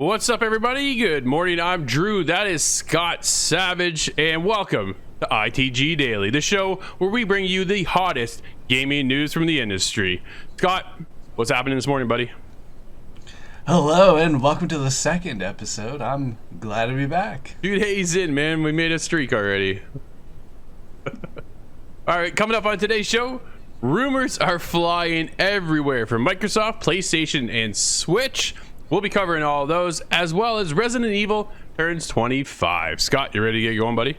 What's up, everybody? Good morning. I'm Drew. That is Scott Savage, and welcome to ITG Daily, the show where we bring you the hottest gaming news from the industry. Scott, what's happening this morning, buddy? Hello, and welcome to the second episode. I'm glad to be back. 2 days in, man. We made a streak already. All right, coming up on today's show, rumors are flying everywhere from Microsoft, PlayStation, and Switch. We'll be covering all of those, as well as Resident Evil turns 25. Scott, you ready to get going, buddy?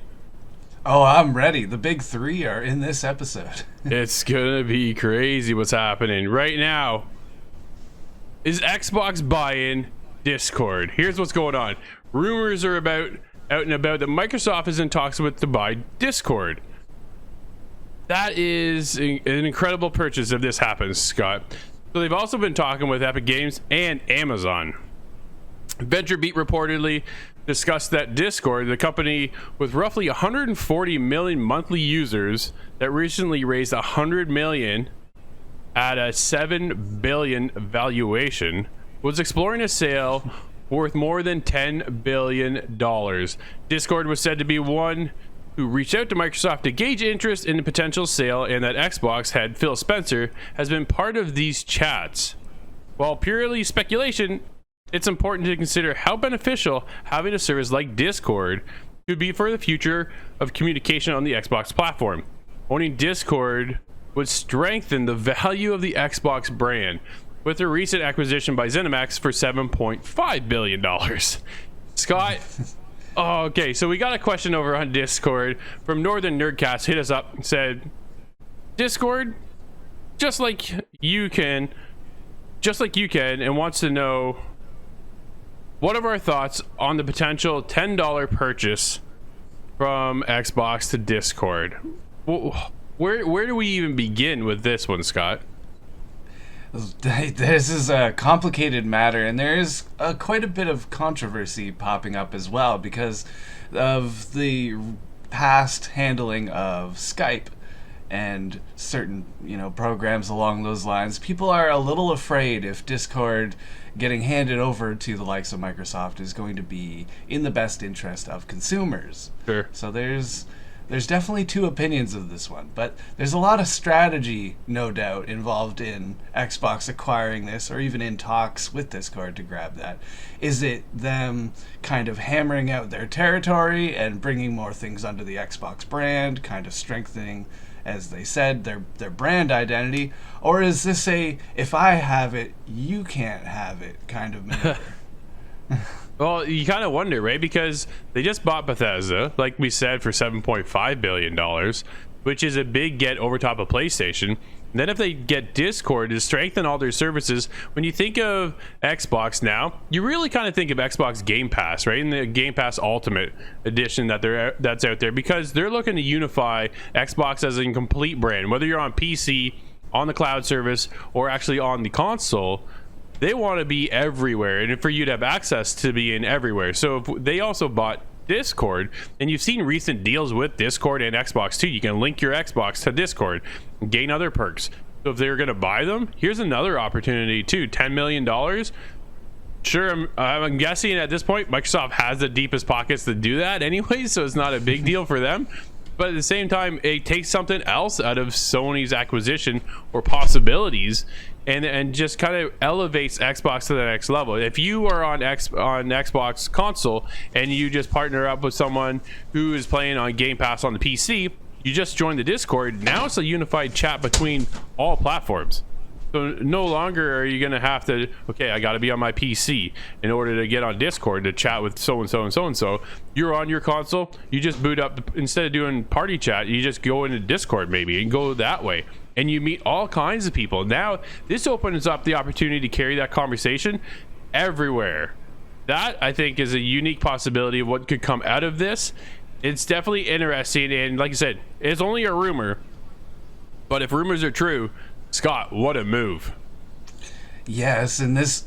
Oh, I'm ready. The big three are in this episode. It's gonna be crazy what's happening right now. Is Xbox buying Discord? Here's what's going on. Rumors are out and about that Microsoft is in talks with to buy Discord. That is an incredible purchase if this happens, Scott. So they've also been talking with Epic Games and Amazon. VentureBeat reportedly discussed that Discord, the company with roughly 140 million monthly users that recently raised 100 million at a 7 billion valuation, was exploring a sale worth more than $10 billion. Discord was said to be one who reached out to Microsoft to gauge interest in the potential sale, and that Xbox head Phil Spencer has been part of these chats. While purely speculation, it's important to consider how beneficial having a service like Discord could be for the future of communication on the Xbox platform. Owning Discord would strengthen the value of the Xbox brand, with a recent acquisition by ZeniMax for $7.5 billion. Scott, okay, so we got a question over on Discord from Northern Nerdcast. Hit us up and said, Discord, just like you can, and wants to know what are our thoughts on the potential $10 purchase from Xbox to Discord. Where do we even begin with this one, Scott? This is a complicated matter, and there is quite a bit of controversy popping up as well because of the past handling of Skype and certain, programs along those lines. People are a little afraid if Discord getting handed over to the likes of Microsoft is going to be in the best interest of consumers. Sure. So there's definitely two opinions of this one, but there's a lot of strategy, no doubt, involved in Xbox acquiring this, or even in talks with Discord to grab that. Is it them kind of hammering out their territory and bringing more things under the Xbox brand, kind of strengthening, as they said, their brand identity? Or is this a, if I have it, you can't have it kind of maneuver? Well, you kind of wonder, right? Because they just bought Bethesda, like we said, for $7.5 billion, which is a big get over top of PlayStation. And then if they get Discord to strengthen all their services, when you think of Xbox now, you really kind of think of Xbox Game Pass, right? And the Game Pass Ultimate Edition that's out there, because they're looking to unify Xbox as a complete brand. Whether you're on PC, on the cloud service, or actually on the console, they want to be everywhere, and for you to have access to being everywhere. So if they also bought Discord, and you've seen recent deals with Discord and Xbox too. You can link your Xbox to Discord and gain other perks. So if they're going to buy them, here's another opportunity too. $10 million. Sure, I'm guessing at this point Microsoft has the deepest pockets to do that anyway, so it's not a big deal for them. But at the same time, it takes something else out of Sony's acquisition or possibilities, and just kind of elevates Xbox to the next level. If you are on Xbox console and you just partner up with someone who is playing on Game Pass on the PC, you just join the Discord. Now it's a unified chat between all platforms. So no longer are you going to have to, okay, I got to be on my PC in order to get on Discord to chat with so-and-so and so-and-so. You're on your console, you just boot up, instead of doing party chat, you just go into Discord maybe and go that way. And you meet all kinds of people. Now, this opens up the opportunity to carry that conversation everywhere. That, I think, is a unique possibility of what could come out of this. It's definitely interesting, and like I said, it's only a rumor. But if rumors are true, Scott, what a move. Yes, and this,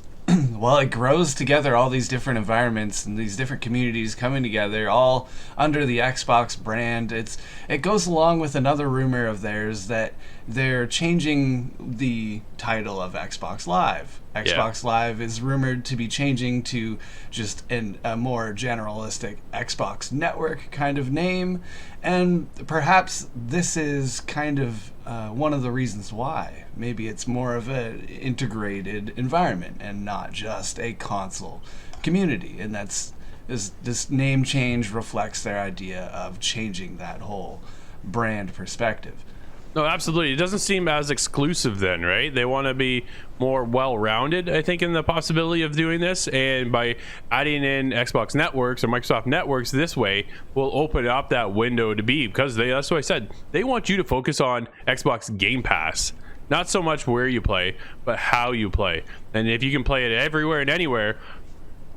well, it grows together all these different environments and these different communities coming together, all under the Xbox brand. It goes along with another rumor of theirs that they're changing the title of Xbox Live. Xbox Live is rumored to be changing to just a more generalistic Xbox Network kind of name, and perhaps this is kind of one of the reasons why. Maybe it's more of an integrated environment and not just a console community, and this name change reflects their idea of changing that whole brand perspective. No, absolutely. It doesn't seem as exclusive then, right? They want to be more well-rounded, I think, in the possibility of doing this. And by adding in Xbox Networks or Microsoft Networks this way, will open up that window to be, because that's what I said. They want you to focus on Xbox Game Pass. Not so much where you play, but how you play. And if you can play it everywhere and anywhere,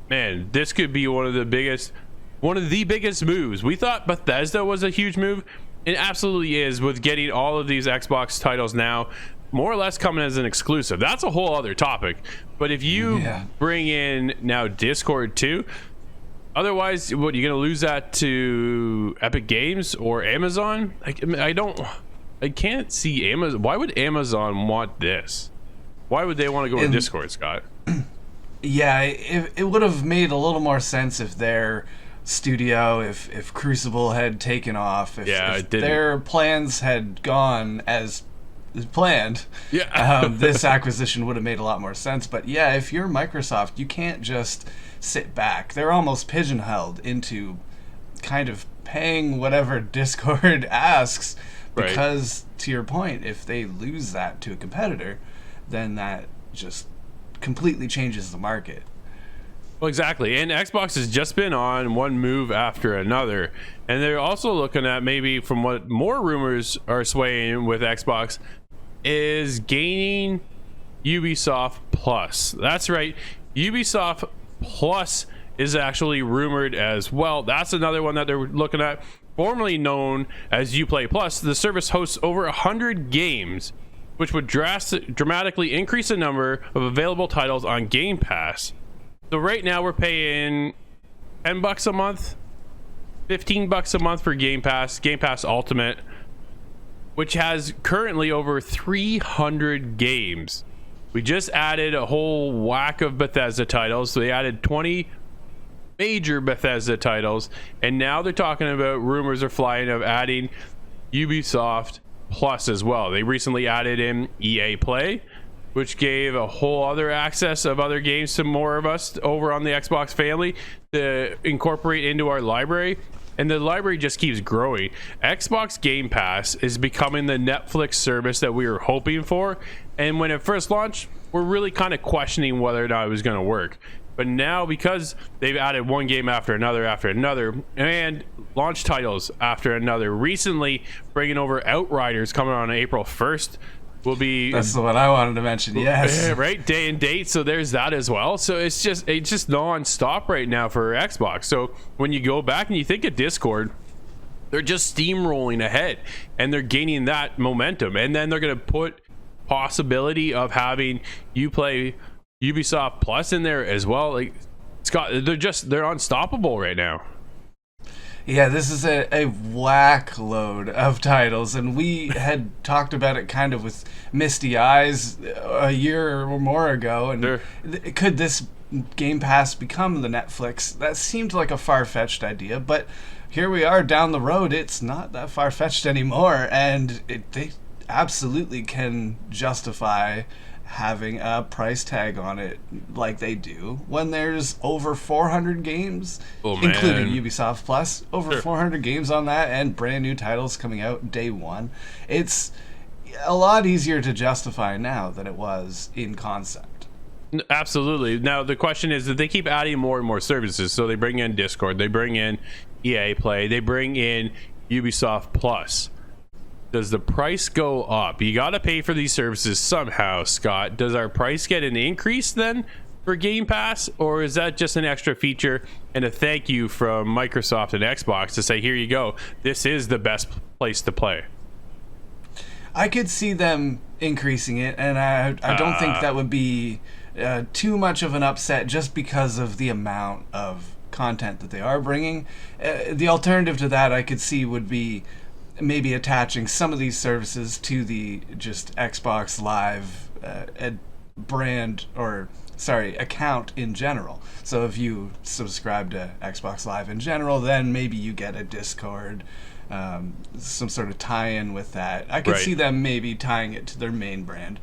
man, this could be one of the biggest moves. We thought Bethesda was a huge move. It absolutely is, with getting all of these Xbox titles now more or less coming as an exclusive. That's a whole other topic. But if you bring in now Discord too, otherwise, what, you're going to lose that to Epic Games or Amazon? I can't see Amazon. Why would Amazon want this? Why would they want to go to Discord, Scott? Yeah, it would have made a little more sense if their studio, if Crucible had taken off, if their plans had gone as planned, this acquisition would have made a lot more sense. But yeah, if you're Microsoft, you can't just sit back. They're almost pigeonholed into kind of paying whatever Discord asks, because to your point, if they lose that to a competitor, then that just completely changes the market. Well, exactly. And Xbox has just been on one move after another. And they're also looking at, maybe from what more rumors are swaying with Xbox, is gaining Ubisoft Plus. That's right. Ubisoft Plus is actually rumored as well. That's another one that they're looking at. Formerly known as Uplay Plus, the service hosts over 100 games, which would dramatically increase the number of available titles on Game Pass. So right now we're paying $10 a month, $15 a month for Game Pass Ultimate, which has currently over 300 games. We just added a whole whack of Bethesda titles. So they added 20 major Bethesda titles, and now they're talking about, rumors are flying of adding Ubisoft Plus as well. They recently added in EA Play, which gave a whole other access of other games to more of us over on the Xbox family to incorporate into our library. And the library just keeps growing. Xbox Game Pass is becoming the Netflix service that we were hoping for. And when it first launched, we're really kind of questioning whether or not it was going to work. But now, because they've added one game after another, and launch titles after another, recently bringing over Outriders coming on April 1st, will be... That's the one I wanted to mention, yes. Right, day and date, so there's that as well. So it's just non-stop right now for Xbox. So when you go back and you think of Discord, they're just steamrolling ahead, and they're gaining that momentum. And then they're going to put possibility of having you play Ubisoft Plus in there as well. Like, Scott, they're unstoppable right now. Yeah, this is a whack load of titles, and we had talked about it kind of with misty eyes a year or more ago. And could this Game Pass become the Netflix? That seemed like a far-fetched idea, but here we are down the road. It's not that far-fetched anymore, and they absolutely can justify having a price tag on it like they do when there's over 400 games, including Ubisoft Plus, over 400 games on that, and brand new titles coming out day one. It's a lot easier to justify now than it was in concept. Absolutely. Now the question is that they keep adding more and more services. So they bring in Discord, they bring in EA Play, they bring in Ubisoft Plus. Does the price go up? You got to pay for these services somehow, Scott. Does our price get an increase then for Game Pass, or is that just an extra feature and a thank you from Microsoft and Xbox to say, here you go, this is the best place to play? I could see them increasing it, and I don't think that would be too much of an upset just because of the amount of content that they are bringing. The alternative to that I could see would be maybe attaching some of these services to the just Xbox Live brand or account in general. So if you subscribe to Xbox Live in general, then maybe you get a Discord, some sort of tie-in with that. I could see them maybe tying it to their main brand.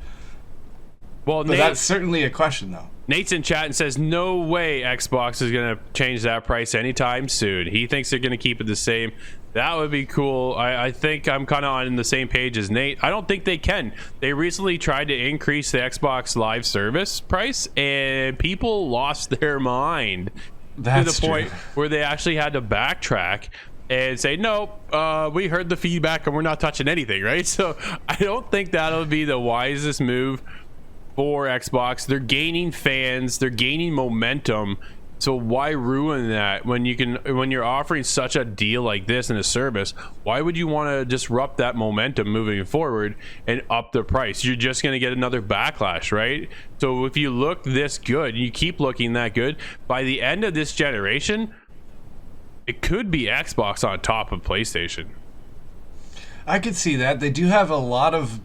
Well, but that's certainly a question, though. Nate's in chat and says, no way Xbox is going to change that price anytime soon. He thinks they're going to keep it the same. That would be cool. I think I'm kind of on the same page as Nate. I don't think they can. They recently tried to increase the Xbox Live service price, and people lost their mind. That's to the point true. where they actually had to backtrack and say, no, we heard the feedback and we're not touching anything, right? So I don't think that'll be the wisest move for Xbox. They're gaining fans, they're gaining momentum, so why ruin that when you're offering such a deal like this in a service? Why would you want to disrupt that momentum moving forward and up the price? You're just going to get another backlash, right? So if you look this good, you keep looking that good, by the end of this generation, it could be Xbox on top of PlayStation. I could see that. They do have a lot of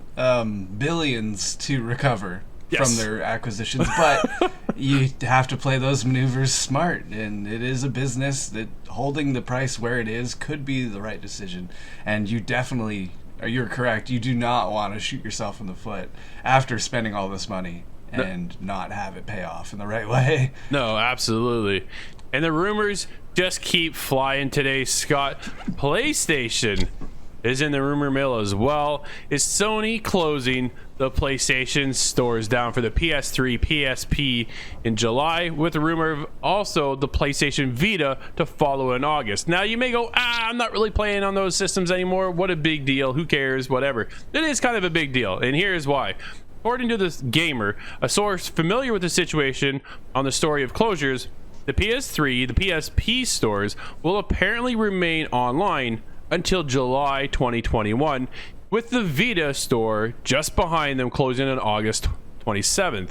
billions to recover from their acquisitions, but you have to play those maneuvers smart, and it is a business that holding the price where it is could be the right decision. And you're correct, you do not want to shoot yourself in the foot after spending all this money and not have it pay off in the right way. No, absolutely. And the rumors just keep flying today, Scott. PlayStation is in the rumor mill as well. Is Sony closing the PlayStation stores down for the PS3, PSP in July, with the rumor of also the PlayStation Vita to follow in August? Now you may go, I'm not really playing on those systems anymore. What a big deal. Who cares? Whatever. It is kind of a big deal, and here's why. According to this gamer, a source familiar with the situation on the story of closures, the PS3, the PSP stores will apparently remain online until July 2021, with the Vita store just behind them closing on August 27th.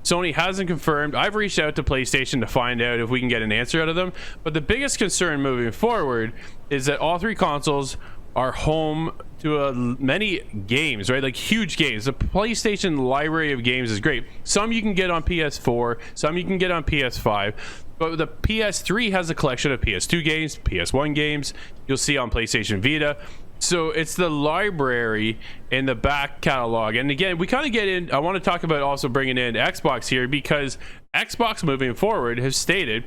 Sony hasn't confirmed. I've reached out to PlayStation to find out if we can get an answer out of them, but the biggest concern moving forward is that all three consoles are home to many games, right? Like huge games. The PlayStation library of games is great. Some you can get on PS4, some you can get on PS5. But the PS3 has a collection of PS2 games, PS1 games, you'll see on PlayStation Vita. So it's the library in the back catalog. And again, we kind of get in, I want to talk about also bringing in Xbox here, because Xbox moving forward has stated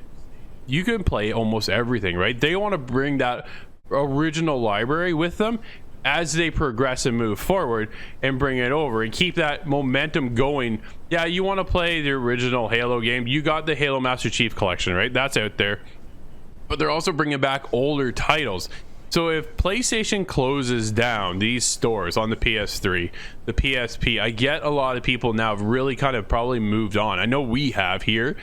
you can play almost everything, right? They want to bring that original library with them as they progress and move forward and bring it over and keep that momentum going. Yeah, you want to play the original Halo game, you got the Halo Master Chief Collection, right? That's out there, but they're also bringing back older titles. So if PlayStation closes down these stores on the PS3, the PSP, I get a lot of people now have really kind of probably moved on. I know we have here,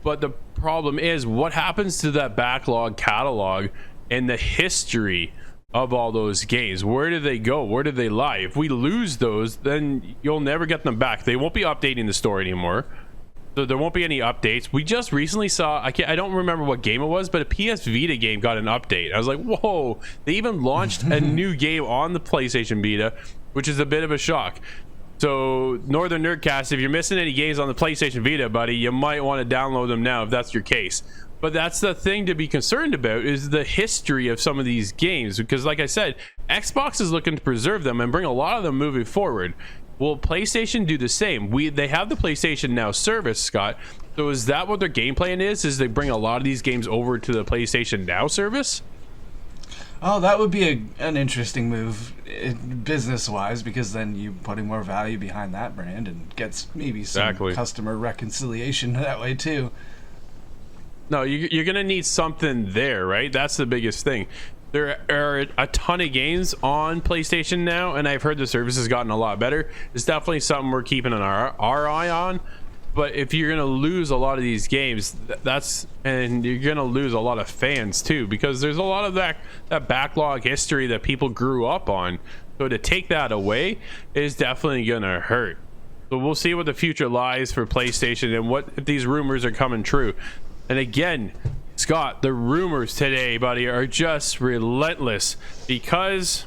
but the problem is what happens to that backlog catalog and the history of all those games? Where do they go? Where do they lie? If we lose those, then you'll never get them back. They won't be updating the store anymore, so there won't be any updates. We just recently saw, I don't remember what game it was, but a PS Vita game got an update. I was like, whoa, they even launched a new game on the PlayStation Vita, which is a bit of a shock. So Northern Nerdcast, if you're missing any games on the PlayStation Vita, buddy, you might want to download them now if that's your case. But that's the thing to be concerned about, is the history of some of these games, because like I said, Xbox is looking to preserve them and bring a lot of them moving forward. Will PlayStation do the same? They have the PlayStation Now service, Scott. So is that what their game plan is they bring a lot of these games over to the PlayStation Now service? Oh, that would be an interesting move business-wise, because then you're putting more value behind that brand and gets maybe some customer reconciliation that way too. No, you're going to need something there, right? That's the biggest thing. There are a ton of games on PlayStation Now, and I've heard the service has gotten a lot better. It's definitely something we're keeping our eye on. But if you're going to lose a lot of these games, and you're going to lose a lot of fans too, because there's a lot of that backlog history that people grew up on. So to take that away is definitely going to hurt. So we'll see what the future lies for PlayStation and what if these rumors are coming true. And again, Scott, the rumors today, buddy, are just relentless, because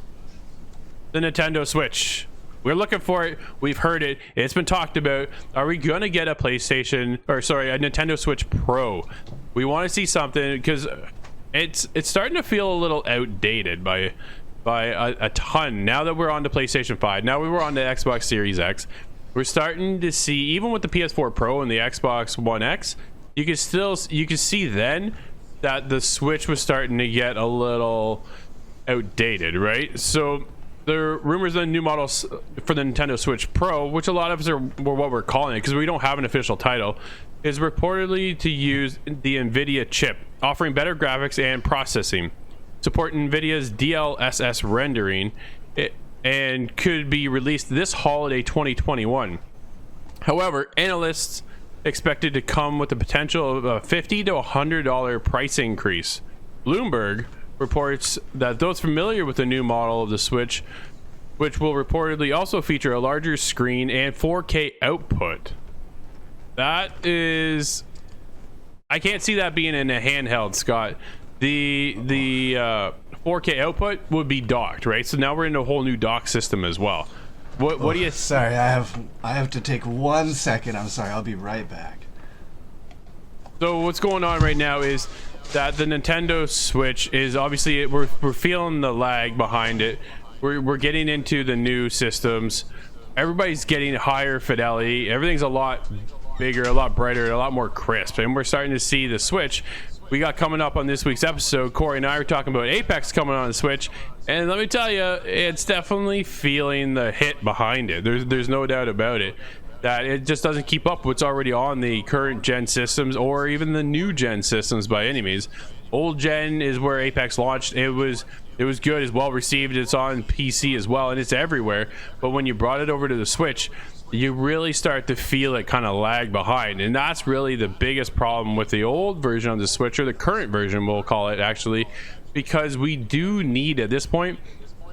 the Nintendo Switch We're looking for it. We've heard it. It's been talked about. Are we gonna get a PlayStation, or sorry, a Nintendo Switch Pro? We want to see something, because it's starting to feel a little outdated by a ton. Now that we're on to PlayStation 5, now we were on the Xbox Series X, we're starting to see, even with the PS4 Pro and the Xbox One X, you can see then that the Switch was starting to get a little outdated, right? So the rumors of new models for the Nintendo Switch Pro, which a lot of us were what we're calling it because we don't have an official title, is reportedly to use the NVIDIA chip, offering better graphics and processing, support NVIDIA's DLSS rendering, and could be released this holiday 2021. However, analysts expected to come with the potential of a $50 to $100 price increase. Bloomberg reports that those familiar with the new model of the Switch, which will reportedly also feature a larger screen and 4K output. That is, I can't see that being in a handheld, Scott. The 4K output would be docked, right? So now we're in a whole new dock system as well. What do you? Sorry, I have to take 1 second. I'm sorry. I'll be right back. So what's going on right now is that the Nintendo Switch is obviously we're feeling the lag behind it. We're getting into the new systems. Everybody's getting higher fidelity. Everything's a lot bigger, a lot brighter, a lot more crisp, and we're starting to see the Switch. We got coming up on this week's episode, Corey and I are talking about Apex coming on the Switch, and let me tell you, it's definitely feeling the hit behind it. There's no doubt about it, that it just doesn't keep up with what's already on the current gen systems or even the new gen systems by any means. Old gen is where Apex launched. It was good, it's well received, it's on PC as well, and it's everywhere. But when you brought it over to the Switch, you really start to feel it kind of lag behind, and that's really the biggest problem with the old version of the Switch, or the current version we'll call it actually, because we do need at this point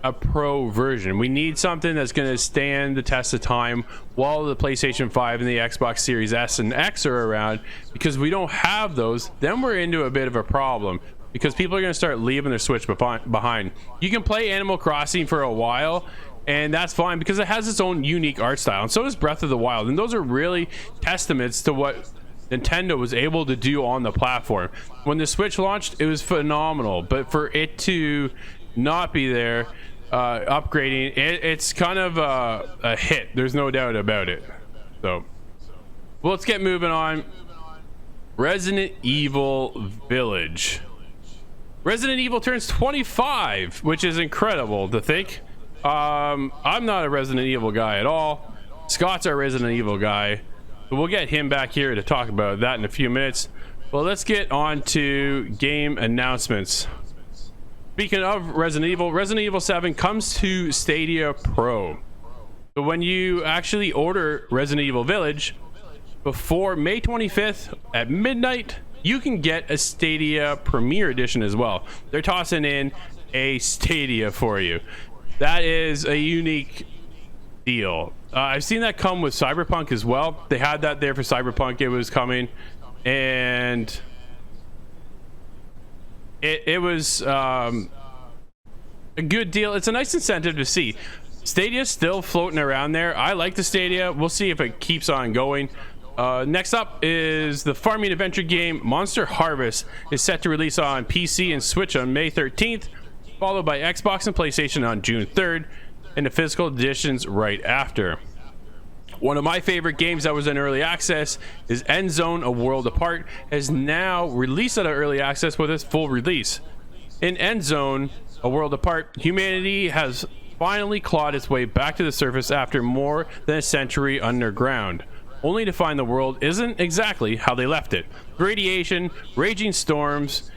a pro version. We need something that's going to stand the test of time while the PlayStation 5 and the Xbox Series S and X are around, because we don't have those, then we're into a bit of a problem, because people are going to start leaving their Switch behind. You can play Animal Crossing for a while, and that's fine because it has its own unique art style, and so does Breath of the Wild, and those are really testaments to what Nintendo was able to do on the platform. When the Switch launched, it was phenomenal, but for it to not be there, upgrading it's kind of a hit. There's no doubt about it. So well, let's get moving on. Resident Evil Village. Resident Evil turns 25, which is incredible to think. I'm not a Resident Evil guy at all. Scott's our Resident Evil guy, but we'll get him back here to talk about that in a few minutes. Well, let's get on to game announcements. Speaking of Resident Evil 7 comes to Stadia Pro. So when you actually order Resident Evil Village before May 25th at midnight, you can get a Stadia Premier Edition as well. They're tossing in a Stadia for you. That is a unique deal. I've seen that come with Cyberpunk as well. They had that there for Cyberpunk. It was coming, and it was a good deal. It's a nice incentive to see. Stadia's still floating around there. I like the Stadia. We'll see if it keeps on going. Next up is the farming adventure game Monster Harvest is set to release on PC and Switch on May 13th, followed by Xbox and PlayStation on June 3rd, and the physical editions right after. One of my favorite games that was in early access is End Zone: A World Apart, has now released out of early access with its full release. In End Zone: A World Apart, humanity has finally clawed its way back to the surface after more than a century underground, only to find the world isn't exactly how they left it. Radiation, raging storms,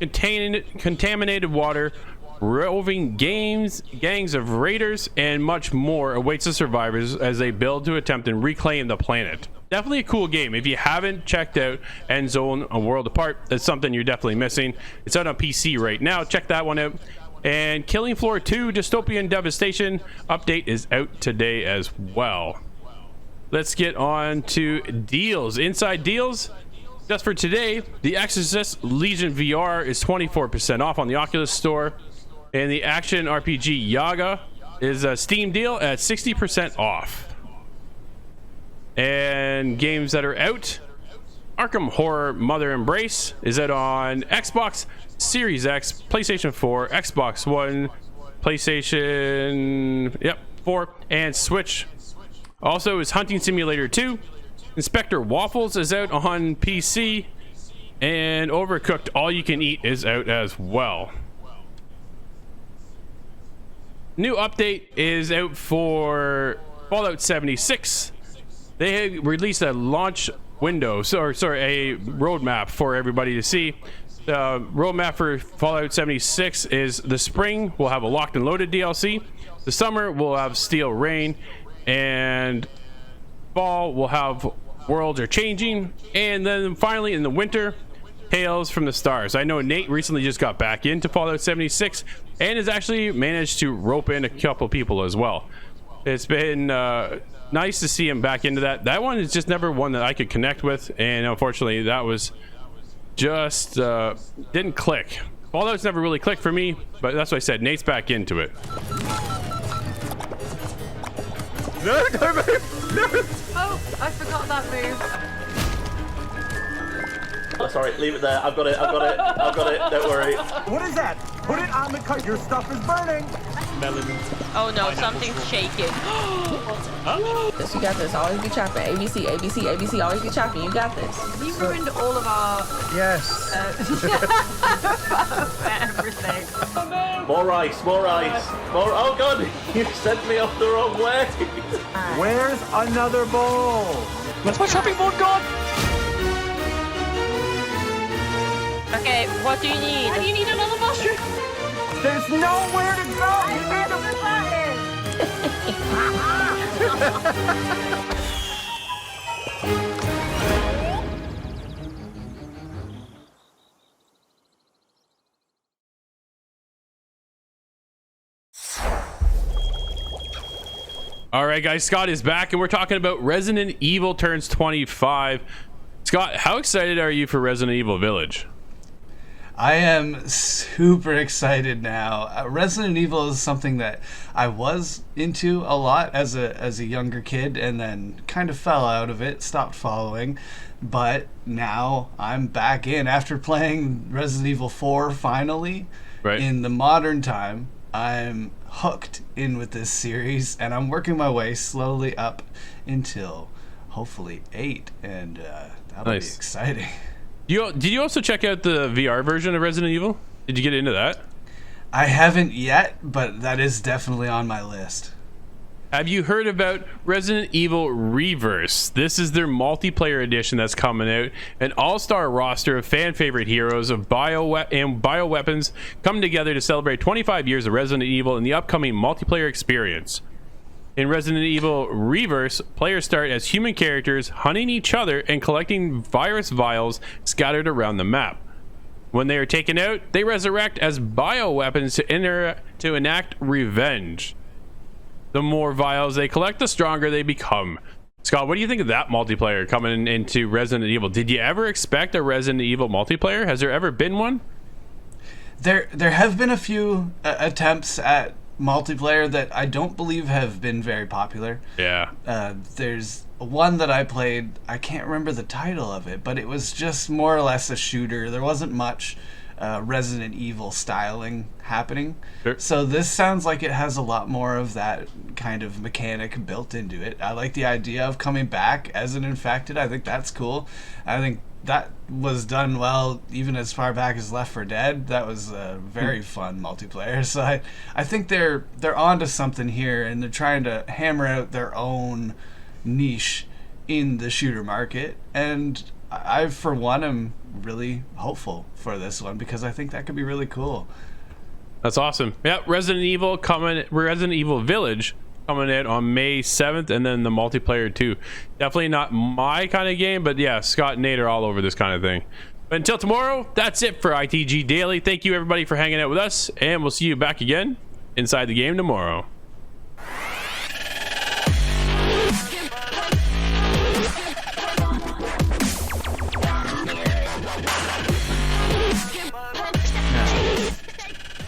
contaminated water, roving gangs of raiders, and much more awaits the survivors as they build to attempt and reclaim the planet. Definitely a cool game. If you haven't checked out End Zone: A World Apart, that's something you're definitely missing. It's out on PC right now. Check that one out. And Killing Floor 2 Dystopian Devastation update is out today as well. Let's get on to deals. Inside deals, just for today, The Exorcist Legion VR is 24% off on the Oculus Store, and the action RPG Yaga is a Steam deal at 60% off. And games that are out: Arkham Horror Mother Embrace is out on Xbox Series X, PlayStation 4, Xbox One, PlayStation 4, and Switch. Also is Hunting Simulator 2. Inspector Waffles is out on PC, and Overcooked All You Can Eat is out as well. New update is out for Fallout 76. They released a launch window, a roadmap for everybody to see. The roadmap for Fallout 76 is the spring we'll have a locked and loaded DLC. The summer we'll have Steel Rain, and fall we'll have Worlds Are Changing, and then finally in the winter, Tales from the Stars. I know Nate recently just got back into Fallout 76 and has actually managed to rope in a couple people as well. It's been nice to see him back into that. That one is just never one that I could connect with, and unfortunately that was just didn't click. Fallout's never really clicked for me, but that's what I said. Nate's back into it. No, don't move! No! Oh, I forgot that move. Oh, sorry, leave it there. I've got it. Don't worry. What is that? Put it on the cut. Your stuff is burning. Melon. Oh no, something's shaking. Yes, you got this. Always be chopping. ABC, ABC, ABC. Always be chopping. You got this. You ruined all of our Yes. everything. More rice. More. Oh god, you sent me off the wrong way. Where's another bowl? Where's my chopping board gone? Okay, what do you need? Why do you need another mushroom? There's nowhere to go. You need to All right, guys, Scott is back, and we're talking about Resident Evil turns 25. Scott, how excited are you for Resident Evil Village? I am super excited now. Resident Evil is something that I was into a lot as a younger kid, and then kind of fell out of it, stopped following. But now I'm back in after playing Resident Evil 4 finally. Right. In the modern time, I'm hooked in with this series, and I'm working my way slowly up until hopefully 8, and that'll be exciting. Did you also check out the VR version of Resident Evil? Did you get into that? I haven't yet, but that is definitely on my list. Have you heard about Resident Evil Reverse? This is their multiplayer edition that's coming out. An all-star roster of fan-favorite heroes and bioweapons come together to celebrate 25 years of Resident Evil in the upcoming multiplayer experience. In Resident Evil Reverse, players start as human characters, hunting each other and collecting virus vials scattered around the map. When they are taken out, they resurrect as bioweapons to enact revenge. The more vials they collect, the stronger they become. Scott, what do you think of that multiplayer coming into Resident Evil? Did you ever expect a Resident Evil multiplayer? Has there ever been one? There have been a few attempts at multiplayer that I don't believe have been very popular. Yeah. There's one that I played, I can't remember the title of it, but it was just more or less a shooter. There wasn't much Resident Evil styling happening. Sure. So this sounds like it has a lot more of that kind of mechanic built into it. I like the idea of coming back as an infected. I think that's cool. I think that was done well even as far back as Left 4 Dead. That was a very fun multiplayer. So I think they're onto something here, and they're trying to hammer out their own niche in the shooter market. And I for one am really hopeful for this one because I think that could be really cool. That's awesome. Yeah, Resident Evil Village coming out on May 7th, and then the multiplayer too. Definitely not my kind of game, but yeah, Scott and Nate are all over this kind of thing. But until tomorrow, that's it for ITG Daily. Thank you everybody for hanging out with us, and we'll see you back again inside the game tomorrow.